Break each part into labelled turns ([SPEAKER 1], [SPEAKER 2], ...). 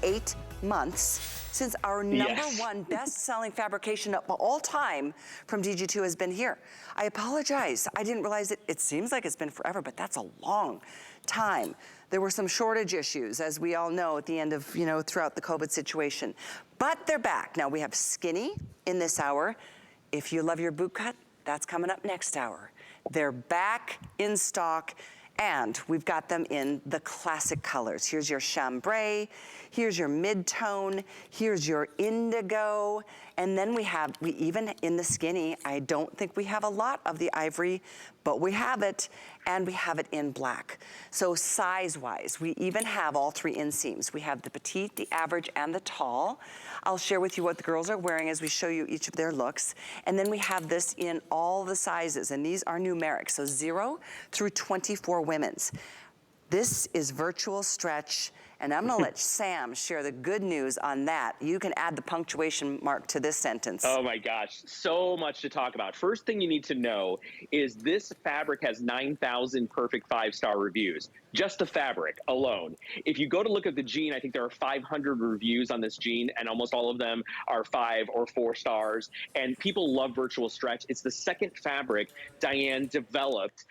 [SPEAKER 1] 8 months since our number one best-selling fabrication of all time from DG2 has been here. I apologize. I didn't realize it seems like it's been forever, but that's a long time. There were some shortage issues, as we all know, at the end of, you know, throughout the COVID situation. But they're back. Now, we have skinny in this hour. If you love your boot cut, that's coming up next hour. They're back in stock. And we've got them in the classic colors. Here's your chambray, here's your mid-tone, here's your indigo, and then we even in the skinny, I don't think we have a lot of the ivory, but we have it, and we have it in black. So size-wise, we even have all 3 inseams. We have the petite, the average, and the tall. I'll share with you what the girls are wearing as we show you each of their looks. And then we have this in all the sizes, and these are numeric, so 0 through 24 women's. This is virtual stretch, and I'm gonna let Sam share the good news on that. You can add the punctuation mark to this sentence.
[SPEAKER 2] Oh my gosh, so much to talk about. First thing you need to know is this fabric has 9,000 perfect 5-star reviews. Just the fabric alone. If you go to look at the jean, I think there are 500 reviews on this jean, and almost all of them are 5 or 4 stars. And people love virtual stretch. It's the second fabric Diane developed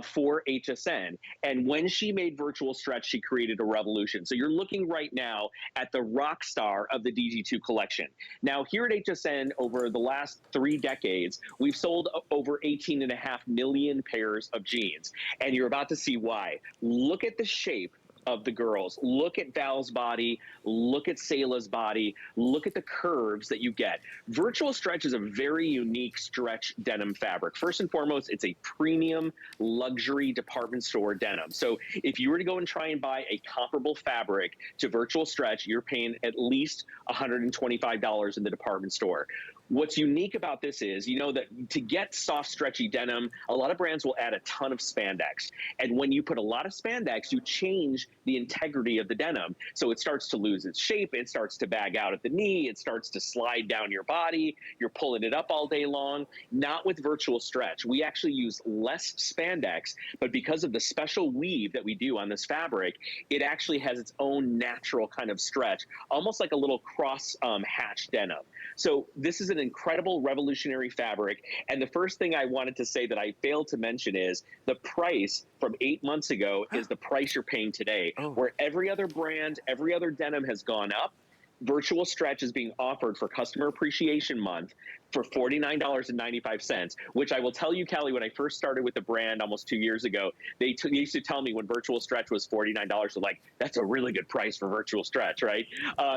[SPEAKER 2] for HSN. And when she made virtual stretch, she created a revolution. So you're looking right now at the rock star of the DG2 collection. Now, here at HSN, over the last 3 decades, we've sold over 18.5 million pairs of jeans. And you're about to see why. Look at the shape of the girls. Look at Val's body. Look at Selah's body. Look at the curves that you get. Virtual stretch is a very unique stretch denim fabric. First and foremost, it's a premium luxury department store denim. So if you were to go and try and buy a comparable fabric to virtual stretch, you're paying at least $125 in the department store. What's unique about this is, you know, that to get soft, stretchy denim, a lot of brands will add a ton of spandex. And when you put a lot of spandex, you change the integrity of the denim. So it starts to lose its shape. It starts to bag out at the knee. It starts to slide down your body. You're pulling it up all day long. Not with virtual stretch. We actually use less spandex, but because of the special weave that we do on this fabric, it actually has its own natural kind of stretch, almost like a little cross hatch denim. So this is an incredible revolutionary fabric. And the first thing I wanted to say that I failed to mention is the price from 8 months ago is the price you're paying today. Where every other brand, every other denim has gone up, virtual stretch is being offered for Customer Appreciation Month for $49.95, which I will tell you, Kelly, when I first started with the brand almost 2 years ago, they used to tell me when virtual stretch was $49, they're like, that's a really good price for virtual stretch, right?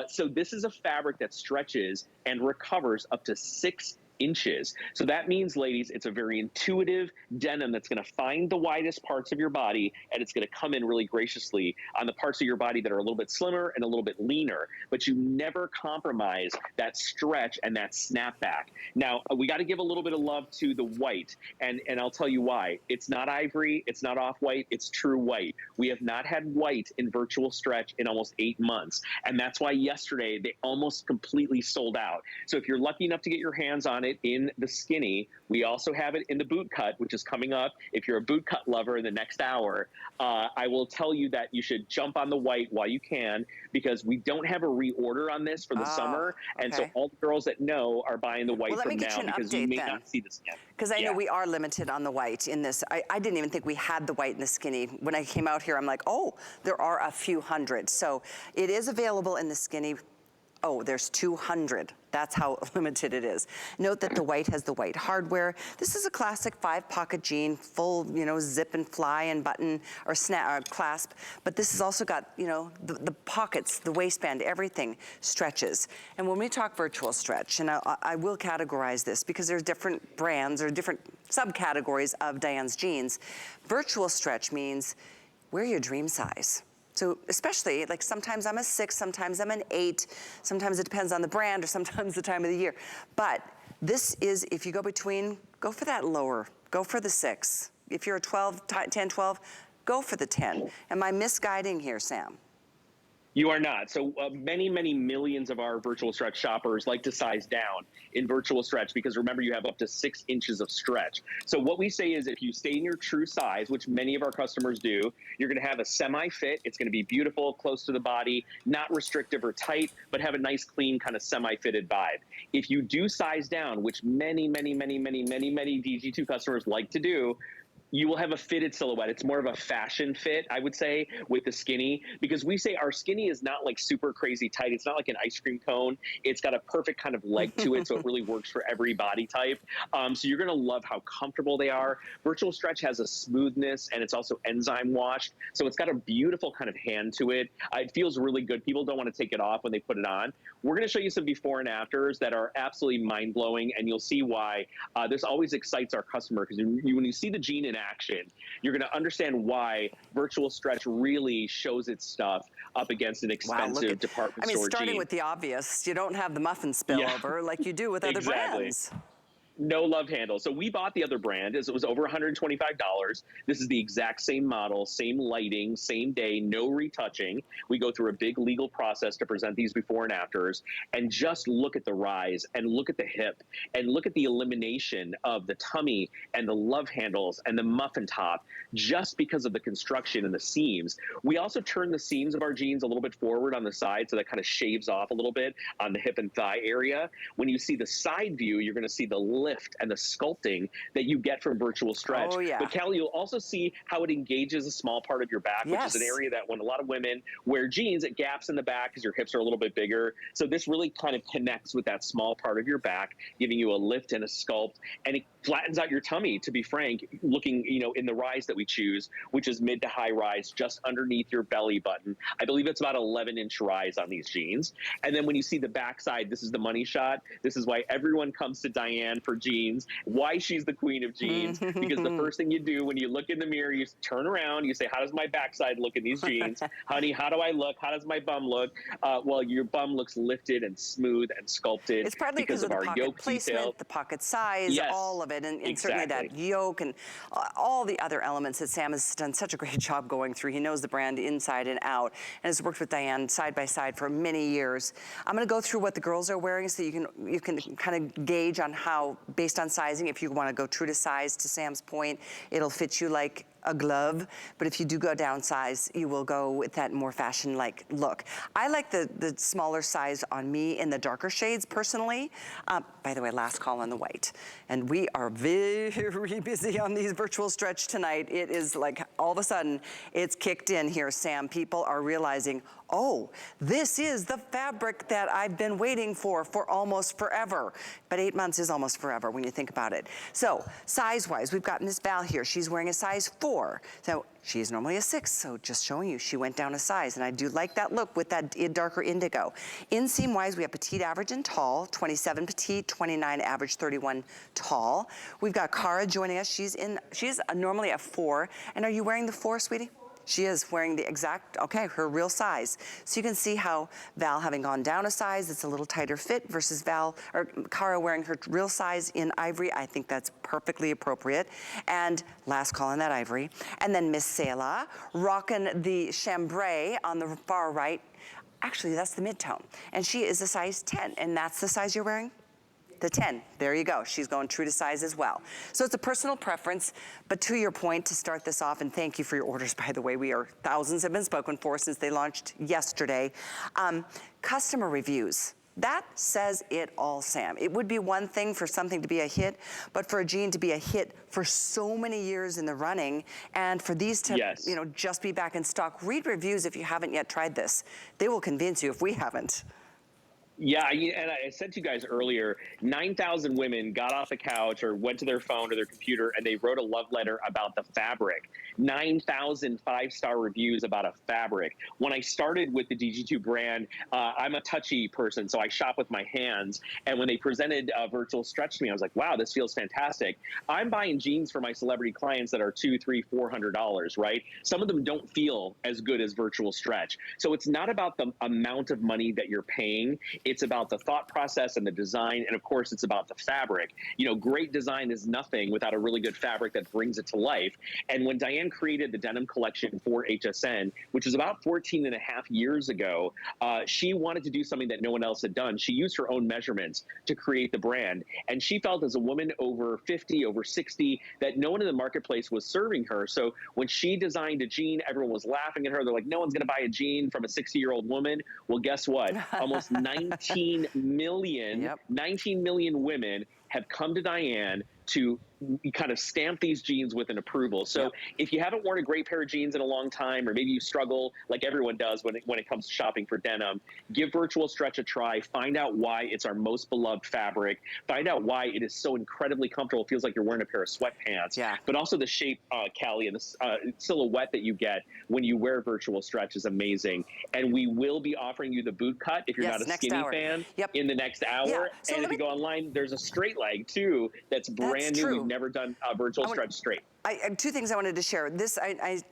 [SPEAKER 2] So this is a fabric that stretches and recovers up to 6 inches. So that means, ladies, it's a very intuitive denim that's going to find the widest parts of your body, and it's going to come in really graciously on the parts of your body that are a little bit slimmer and a little bit leaner, but you never compromise that stretch and that snapback. Now, we got to give a little bit of love to the white, and I'll tell you why. It's not ivory, it's not off-white, it's true white. We have not had white in virtual stretch in almost 8 months, and that's why yesterday they almost completely sold out. So if you're lucky enough to get your hands on it in the skinny, we also have it in the boot cut, which is coming up. If you're a boot cut lover in the next hour, I will tell you that you should jump on the white while you can, because we don't have a reorder on this for the summer. And so all the girls that know are buying the white from now, because you may not see this again.
[SPEAKER 1] Because I know we are limited on the white in this. I didn't even think we had the white in the skinny. When I came out here, I'm like, oh, there are a few hundred. So it is available in the skinny. Oh, there's 200. That's how limited it is. Note that the white has the white hardware. This is a classic 5-pocket jean, full, you know, zip and fly and button or clasp. But this has also got, you know, the pockets, the waistband, everything stretches. And when we talk virtual stretch, and I will categorize this because there's different brands or different subcategories of Diane's jeans. Virtual stretch means wear your dream size. So especially, like sometimes I'm a 6, sometimes I'm an 8, sometimes it depends on the brand or sometimes the time of the year. But this is, if you go between, go for that lower, go for the 6. If you're a 12, 10, 12, go for the 10. Am I misguiding here, Sam?
[SPEAKER 2] You are not. So many, many millions of our virtual stretch shoppers like to size down in virtual stretch because remember, you have up to 6 inches of stretch. So what we say is if you stay in your true size, which many of our customers do, you're going to have a semi-fit. It's going to be beautiful, close to the body, not restrictive or tight, but have a nice, clean, kind of semi-fitted vibe. If you do size down, which many DG2 customers like to do, you will have a fitted silhouette. It's more of a fashion fit, I would say, with the skinny, because we say our skinny is not like super crazy tight. It's not like an ice cream cone. It's got a perfect kind of leg to it, so it really works for every body type. So you're gonna love how comfortable they are. Virtual stretch has a smoothness, and it's also enzyme washed, so it's got a beautiful kind of hand to it. It feels really good. People don't want to take it off when they put it on. We're gonna show you some before and afters that are absolutely mind-blowing, and you'll see why this always excites our customer, because when you see the jean in action, you're going to understand why virtual stretch really shows its stuff up against an expensive department store jean.
[SPEAKER 1] Starting with the obvious, you don't have the muffin spillover like you do with other brands.
[SPEAKER 2] No love handle. So we bought the other brand as it was over $125. This is the exact same model, same lighting, same day, no retouching. We go through a big legal process to present these before and afters, and just look at the rise and look at the hip and look at the elimination of the tummy and the love handles and the muffin top just because of the construction and the seams. We also turn the seams of our jeans a little bit forward on the side, so that kind of shaves off a little bit on the hip and thigh area. When you see the side view, you're going to see the lift and the sculpting that you get from virtual stretch.
[SPEAKER 1] Oh, yeah.
[SPEAKER 2] But Callie, you'll also see how it engages a small part of your back, which is an area that when a lot of women wear jeans, it gaps in the back because your hips are a little bit bigger. So this really kind of connects with that small part of your back, giving you a lift and a sculpt, and it flattens out your tummy, to be frank, looking, in the rise that we choose, which is mid to high rise, just underneath your belly button. I believe it's about 11-inch rise on these jeans. And then when you see the backside, this is the money shot. This is why everyone comes to Diane for jeans, why she's the queen of jeans, because the first thing you do when you look in the mirror, you turn around, you say, how does my backside look in these jeans? Honey, how do I look? How does my bum look? Well, your bum looks lifted and smooth and sculpted.
[SPEAKER 1] It's partly because of
[SPEAKER 2] our
[SPEAKER 1] the pocket
[SPEAKER 2] yoke
[SPEAKER 1] placement,
[SPEAKER 2] detail.
[SPEAKER 1] the pocket size, all of it, and certainly that yoke and all the other elements that Sam has done such a great job going through. He knows the brand inside and out, and has worked with Diane side by side for many years. I'm going to go through what the girls are wearing so you can kind of gauge on how, based on sizing, if you want to go true to size, to Sam's point, it'll fit you like a glove, but if you do go down size, you will go with that more fashion-like look. I like the smaller size on me in the darker shades, personally. By the way, last call on the white. And we are very busy on these virtual stretch tonight. It is like, all of a sudden, it's kicked in here, Sam. People are realizing, oh, this is the fabric that I've been waiting for almost forever. But 8 months is almost forever when you think about it. So, size-wise, we've got Miss Val here. She's wearing a size 4. So she's normally a 6, so just showing you, she went down a size, and I do like that look with that darker indigo. Inseam-wise, we have petite, average, and tall, 27 petite, 29 average, 31 tall. We've got Cara joining us. She's normally a 4. And are you wearing the 4, sweetie? She is wearing the exact, her real size. So you can see how Val, having gone down a size, it's a little tighter fit versus Cara wearing her real size in ivory. I think that's perfectly appropriate. And last call on that ivory. And then Miss Selah rocking the chambray on the far right. Actually, that's the mid-tone. And she is a size 10, and that's the size you're wearing? The 10, there you go. She's going true to size as well. So it's a personal preference, but to your point, to start this off, and thank you for your orders, by the way, thousands have been spoken for since they launched yesterday. Customer reviews. That says it all, Sam. It would be one thing for something to be a hit, but for a jean to be a hit for so many years in the running, and for these to, just be back in stock. Read reviews if you haven't yet tried this. They will convince you if we haven't.
[SPEAKER 2] Yeah, and I said to you guys earlier, 9,000 women got off the couch or went to their phone or their computer and they wrote a love letter about the fabric. 9,000 5-star reviews about a fabric. When I started with the DG2 brand, I'm a touchy person, so I shop with my hands. And when they presented virtual stretch to me, I was like, wow, this feels fantastic. I'm buying jeans for my celebrity clients that are $200, $300, $400, right? Some of them don't feel as good as virtual stretch. So it's not about the amount of money that you're paying. It's about the thought process and the design, and of course, it's about the fabric. Great design is nothing without a really good fabric that brings it to life. And when Diane created the denim collection for HSN, which was about 14 and a half years ago, she wanted to do something that no one else had done. She used her own measurements to create the brand. And she felt as a woman over 50, over 60, that no one in the marketplace was serving her. So when she designed a jean, everyone was laughing at her. They're like, no one's going to buy a jean from a 60-year-old woman. Well, guess what? Almost 19 million, 19 million women have come to Diane to kind of stamp these jeans with an approval. So if you haven't worn a great pair of jeans in a long time, or maybe you struggle like everyone does when it comes to shopping for denim, give Virtual Stretch a try. Find out why it's our most beloved fabric. Find out why it is so incredibly comfortable. It feels like you're wearing a pair of sweatpants. But also the shape, Callie, and the silhouette that you get when you wear Virtual Stretch is amazing. And we will be offering you the boot cut if you're not a skinny fan in the next hour. So and if you go online, there's a straight leg too that's brand new. We've never done a Virtual Stretch straight.
[SPEAKER 1] Two things I wanted to share. This,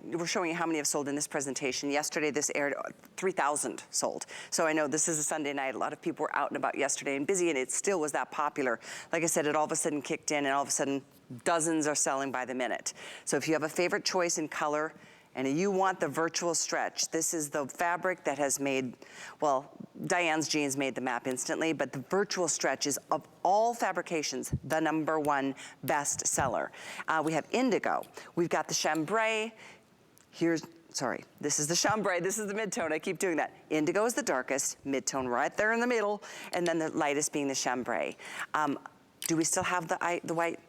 [SPEAKER 1] we're showing you how many have sold in this presentation. Yesterday, this aired, 3,000 sold. So I know this is a Sunday night. A lot of people were out and about yesterday and busy, and it still was that popular. Like I said, it all of a sudden kicked in, and all of a sudden, dozens are selling by the minute. So if you have a favorite choice in color, and you want the Virtual Stretch, this is the fabric that has made, well, Diane's jeans made the map instantly, but the Virtual Stretch is, of all fabrications, the #1 best seller. We have indigo. We've got the chambray. Sorry, this is the chambray, this is the mid-tone, I keep doing that. Indigo is the darkest, mid-tone right there in the middle, and then the lightest being the chambray. Do we still have the white?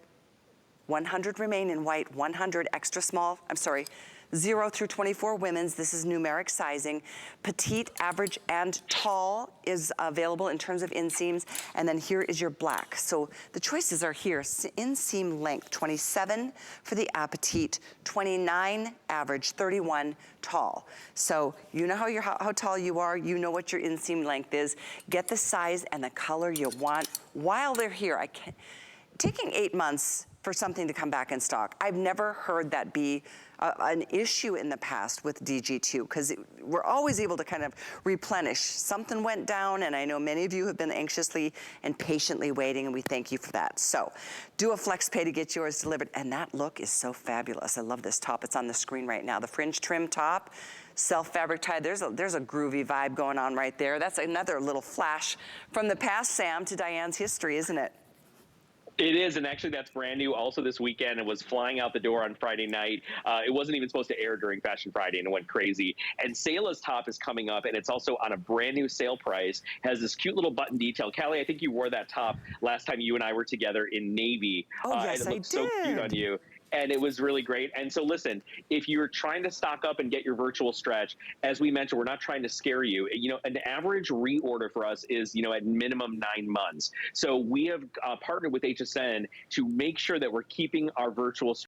[SPEAKER 1] 100 remain in white, 100 extra small, I'm sorry, 0 through 24 women's. This is numeric sizing. Petite, average, and tall is available in terms of inseams. And then here is your black. So the choices are here. Inseam length, 27 for the petite, 29 average, 31 tall. So you know how tall you are. You know what your inseam length is. Get the size and the color you want while they're here. Taking 8 months for something to come back in stock. I've never heard that be an issue in the past with DG2, because we're always able to kind of replenish. Something went down, and I know many of you have been anxiously and patiently waiting, and we thank you for that. So do a flex pay to get yours delivered, and that look is so fabulous. I love this top. It's on the screen right now. The fringe trim top, self-fabric tie. There's a groovy vibe going on right there. That's another little flash from the past, Sam, to Diane's history, isn't it?
[SPEAKER 2] It is, and actually that's brand new also this weekend. It was flying out the door on Friday night. It wasn't even supposed to air during Fashion Friday, and it went crazy. And Sayla's top is coming up, and it's also on a brand new sale price. Has this cute little button detail. Callie, I think you wore that top last time you and I were together in navy.
[SPEAKER 1] Oh, yes,
[SPEAKER 2] and it looked so cute on you. And it was really great. And so listen, if you're trying to stock up and get your Virtual Stretch, as we mentioned, we're not trying to scare you. You know, an average reorder for us is, you know, at minimum 9 months. So we have partnered with HSN to make sure that we're keeping our Virtual Stretch